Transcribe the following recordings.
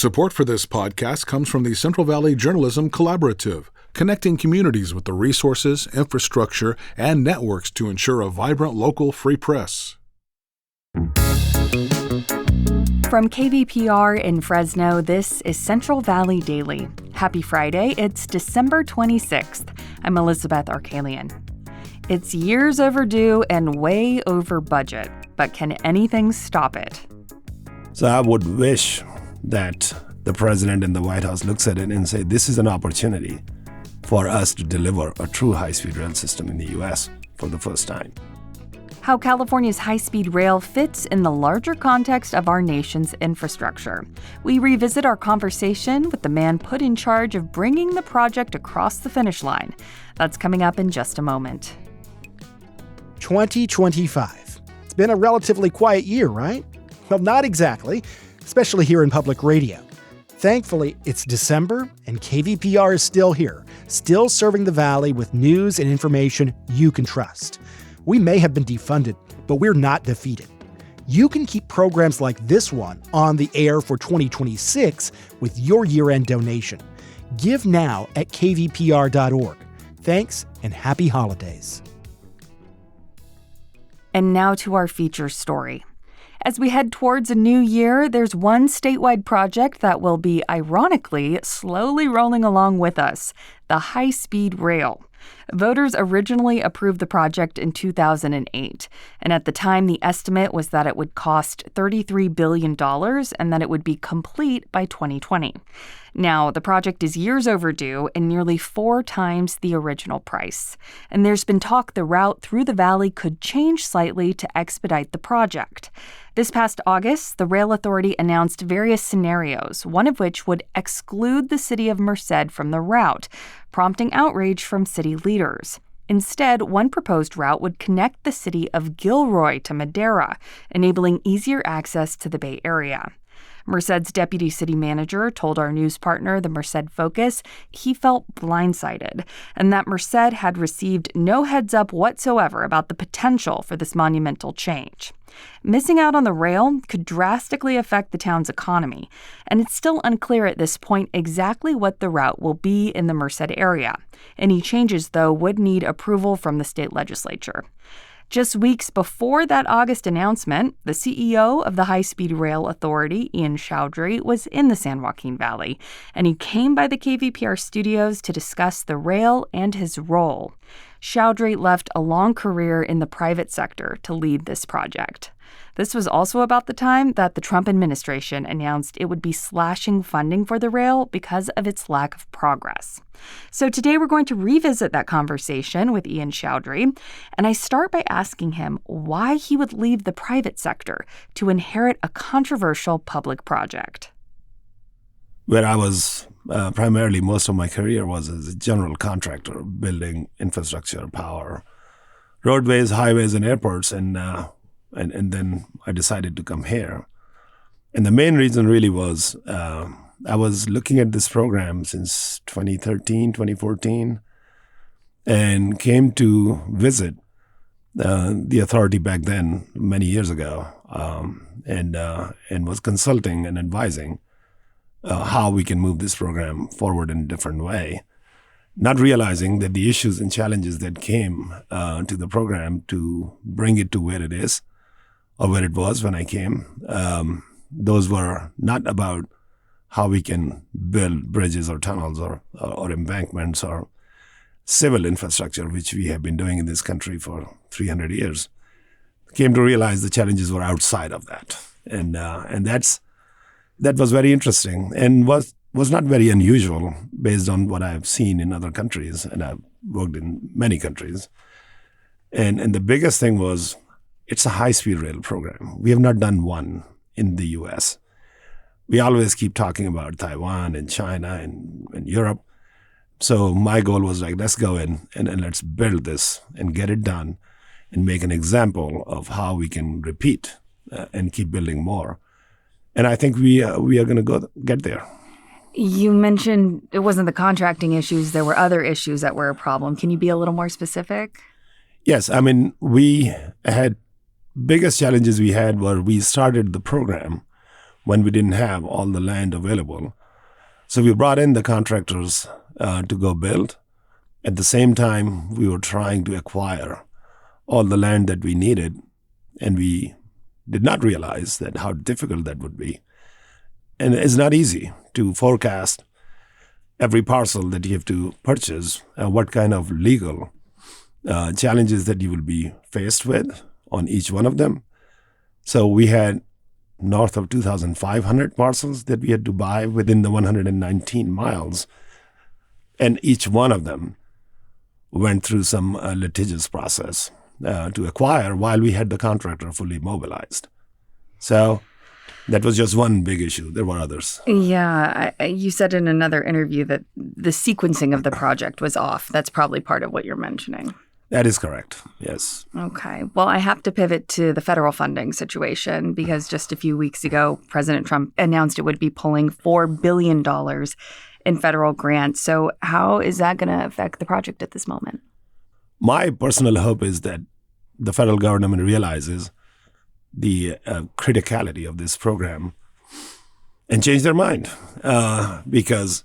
Support for this podcast comes from the Central Valley Journalism Collaborative, connecting communities with the resources, infrastructure, and networks to ensure a vibrant local free press. From KVPR in Fresno, this is Central Valley Daily. Happy Friday, it's December 26th. I'm Elizabeth Arkalian. It's years overdue and way over budget, but can anything stop it? So I would wish that the president and the White House looks at it and say, this is an opportunity for us to deliver a true high-speed rail system in the U.S. for the first time. How California's high-speed rail fits in the larger context of our nation's infrastructure. We revisit our conversation with the man put in charge of bringing the project across the finish line. That's coming up in just a moment. 2025. It's been a relatively quiet year, right? Well, not exactly, especially here in public radio. Thankfully, it's December, and KVPR is still here, still serving the Valley with news and information you can trust. We may have been defunded, but we're not defeated. You can keep programs like this one on the air for 2026 with your year-end donation. Give now at kvpr.org. Thanks, and happy holidays. And now to our feature story. As we head towards a new year, there's one statewide project that will be, ironically, slowly rolling along with us, the high-speed rail. Voters originally approved the project in 2008, and at the time the estimate was that it would cost $33 billion and that it would be complete by 2020. Now, the project is years overdue and nearly 4 times the original price. And there's been talk the route through the valley could change slightly to expedite the project. This past August, the Rail Authority announced various scenarios, one of which would exclude the city of Merced from the route, prompting outrage from city leaders. Instead, one proposed route would connect the city of Gilroy to Madera, enabling easier access to the Bay Area. Merced's deputy city manager told our news partner, the Merced Focus, he felt blindsided and that Merced had received no heads up whatsoever about the potential for this monumental change. Missing out on the rail could drastically affect the town's economy, and it's still unclear at this point exactly what the route will be in the Merced area. Any changes, though, would need approval from the state legislature. Just weeks before that August announcement, the CEO of the High-Speed Rail Authority, Ian Choudri, was in the San Joaquin Valley, and he came by the KVPR studios to discuss the rail and his role. Choudri left a long career in the private sector to lead this project. This was also about the time that the Trump administration announced it would be slashing funding for the rail because of its lack of progress. So today we're going to revisit that conversation with Ian Choudri, and I start by asking him why he would leave the private sector to inherit a controversial public project. Where I was primarily, most of my career was as a general contractor, building infrastructure, power, roadways, highways, and airports, and then I decided to come here. And the main reason really was I was looking at this program since 2013, 2014, and came to visit the authority back then, many years ago, and was consulting and advising how we can move this program forward in a different way, not realizing that the issues and challenges that came to the program to bring it to where it is, or where it was when I came, those were not about how we can build bridges or tunnels or embankments or civil infrastructure, which we have been doing in this country for 300 years. Came to realize the challenges were outside of that. And that was very interesting and was not very unusual based on what I've seen in other countries, and I've worked in many countries. And the biggest thing was, it's a high-speed rail program. We have not done one in the U.S. We always keep talking about Taiwan and China and Europe. So my goal was like, let's go in and let's build this and get it done and make an example of how we can repeat and keep building more. And I think we are going to get there. You mentioned it wasn't the contracting issues. There were other issues that were a problem. Can you be a little more specific? Yes. I mean, biggest challenges we had were we started the program when we didn't have all the land available. So we brought in the contractors to go build. At the same time, we were trying to acquire all the land that we needed, and we did not realize that how difficult that would be. And it's not easy to forecast every parcel that you have to purchase, what kind of legal challenges that you will be faced with on each one of them. So we had north of 2,500 parcels that we had to buy within the 119 miles. And each one of them went through some litigious process to acquire while we had the contractor fully mobilized. So that was just one big issue. There were others. Yeah, you said in another interview that the sequencing of the project was off. That's probably part of what you're mentioning. That is correct, yes. Okay. Well, I have to pivot to the federal funding situation because just a few weeks ago, President Trump announced it would be pulling $4 billion in federal grants. So how is that going to affect the project at this moment? My personal hope is that the federal government realizes the criticality of this program and change their mind because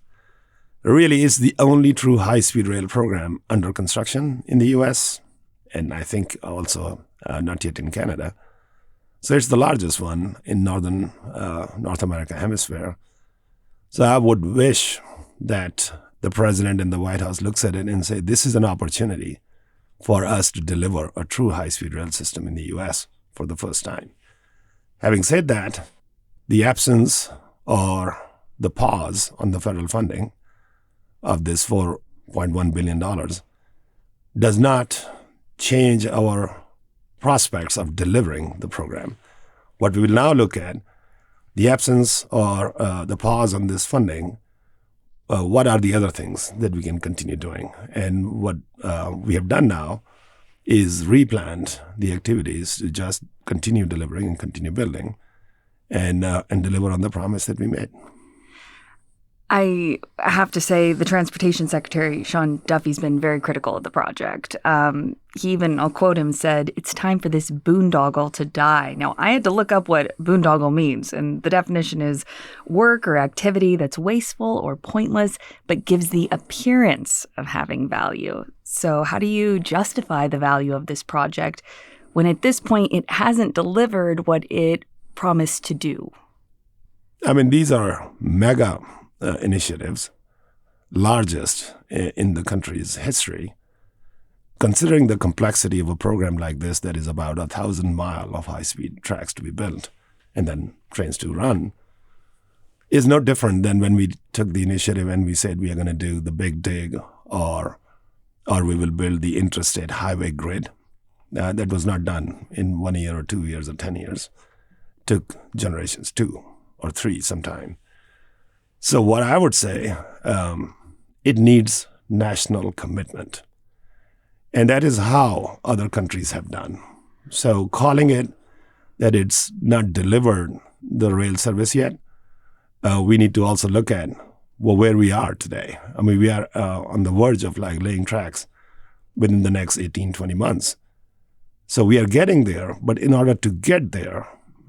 really it's the only true high-speed rail program under construction in the U.S. and I think also not yet in Canada. So it's the largest one in northern North America hemisphere. So I would wish that the president and the White House looks at it and say, this is an opportunity for us to deliver a true high-speed rail system in the U.S. for the first time. Having said that, the absence or the pause on the federal funding of this $4.1 billion does not change our prospects of delivering the program. What we will now look at, the absence or the pause on this funding, what are the other things that we can continue doing? And what we have done now is replanned the activities to just continue delivering and continue building and deliver on the promise that we made. I have to say the Transportation Secretary, Sean Duffy's been very critical of the project. He even, I'll quote him, said, "It's time for this boondoggle to die." Now, I had to look up what boondoggle means, and the definition is work or activity that's wasteful or pointless, but gives the appearance of having value. So how do you justify the value of this project when at this point it hasn't delivered what it promised to do? I mean, these are mega initiatives, largest in the country's history. Considering the complexity of a program like this that is about 1,000 miles of high-speed tracks to be built and then trains to run, is no different than when we took the initiative and we said we are going to do the big dig or we will build the interstate highway grid. That was not done in 1 year or 2 years or 10 years. It took generations, 2 or 3 sometime. So what I would say, it needs national commitment. And that is how other countries have done. So calling it that it's not delivered the rail service yet, we need to also look at where we are today. I mean, we are on the verge of laying tracks within the next 18, 20 months. So we are getting there, but in order to get there,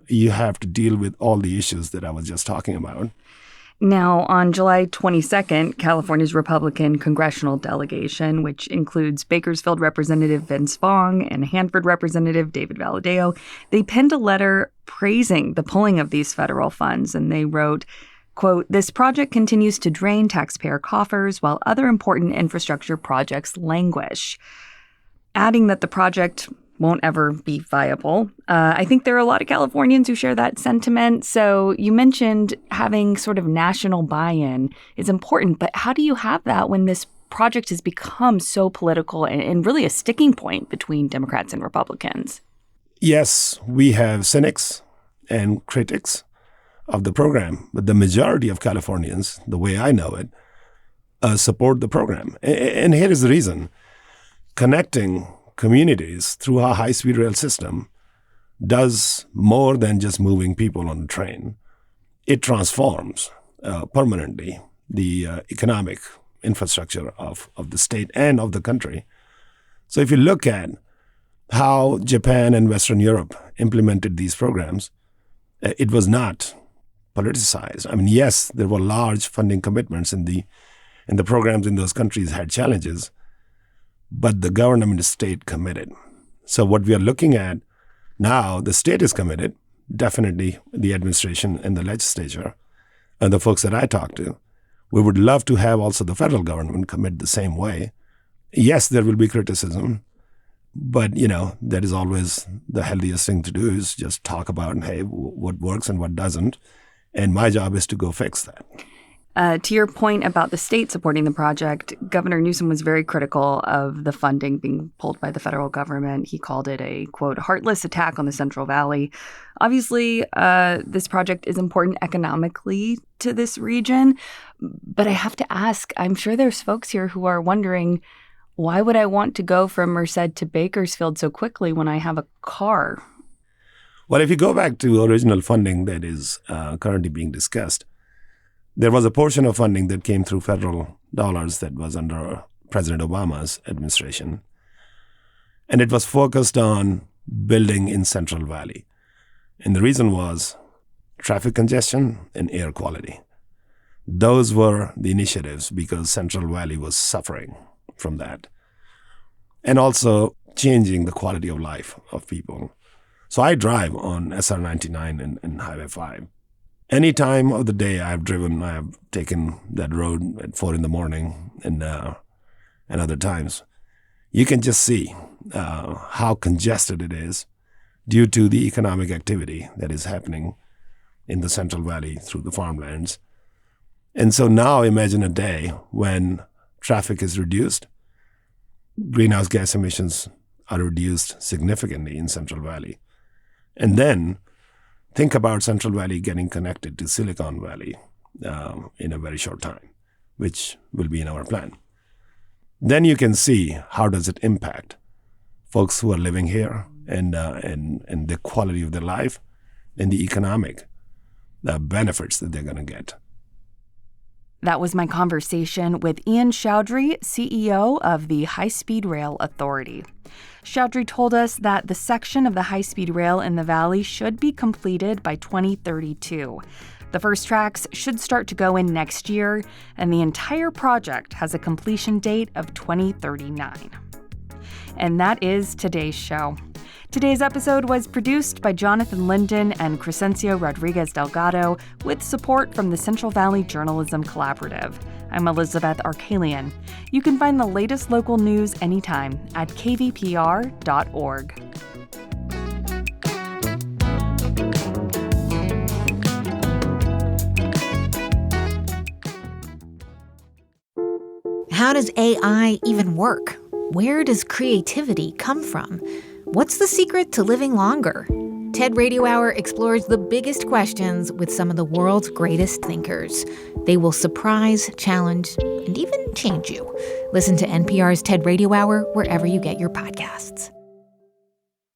you have to deal with all the issues that I was just talking about. Now, on July 22nd, California's Republican congressional delegation, which includes Bakersfield Representative Vince Vaughn and Hanford Representative David Valadao, they penned a letter praising the pulling of these federal funds, and they wrote, quote, "This project continues to drain taxpayer coffers while other important infrastructure projects languish," adding that the project won't ever be viable. I think there are a lot of Californians who share that sentiment. So you mentioned having sort of national buy-in is important, but how do you have that when this project has become so political and really a sticking point between Democrats and Republicans? Yes, we have cynics and critics of the program, but the majority of Californians, the way I know it, support the program. And here is the reason. Connecting communities through a high-speed rail system does more than just moving people on a train. It transforms permanently the economic infrastructure of the state and of the country. So if you look at how Japan and Western Europe implemented these programs, it was not politicized. I mean, yes, there were large funding commitments and the programs in those countries had challenges, but the government stayed committed. So what we are looking at now, the state is committed, definitely the administration and the legislature and the folks that I talk to. We would love to have also the federal government commit the same way. Yes, there will be criticism, but, that is always the healthiest thing to do is just talk about, hey, what works and what doesn't. And my job is to go fix that. To your point about the state supporting the project, Governor Newsom was very critical of the funding being pulled by the federal government. He called it a, quote, heartless attack on the Central Valley. Obviously, this project is important economically to this region. But I have to ask, I'm sure there's folks here who are wondering, why would I want to go from Merced to Bakersfield so quickly when I have a car? Well, if you go back to original funding that is currently being discussed, there was a portion of funding that came through federal dollars that was under President Obama's administration. And it was focused on building in Central Valley. And the reason was traffic congestion and air quality. Those were the initiatives because Central Valley was suffering from that. And also changing the quality of life of people. So I drive on SR 99 and Highway 5. Any time of the day I've taken that road at 4 a.m. and other times. You can just see how congested it is due to the economic activity that is happening in the Central Valley through the farmlands. And so now imagine a day when traffic is reduced, greenhouse gas emissions are reduced significantly in Central Valley. And then think about Central Valley getting connected to Silicon Valley in a very short time, which will be in our plan. Then you can see how does it impact folks who are living here and the quality of their life and the economic benefits that they're going to get. That was my conversation with Ian Choudri, CEO of the High Speed Rail Authority. Choudri told us that the section of the high-speed rail in the valley should be completed by 2032. The first tracks should start to go in next year, and the entire project has a completion date of 2039. And that is today's show. Today's episode was produced by Jonathan Linden and Crescencio Rodriguez Delgado with support from the Central Valley Journalism Collaborative. I'm Elizabeth Arkalian. You can find the latest local news anytime at kvpr.org. How does AI even work? Where does creativity come from? What's the secret to living longer? TED Radio Hour explores the biggest questions with some of the world's greatest thinkers. They will surprise, challenge, and even change you. Listen to NPR's TED Radio Hour wherever you get your podcasts.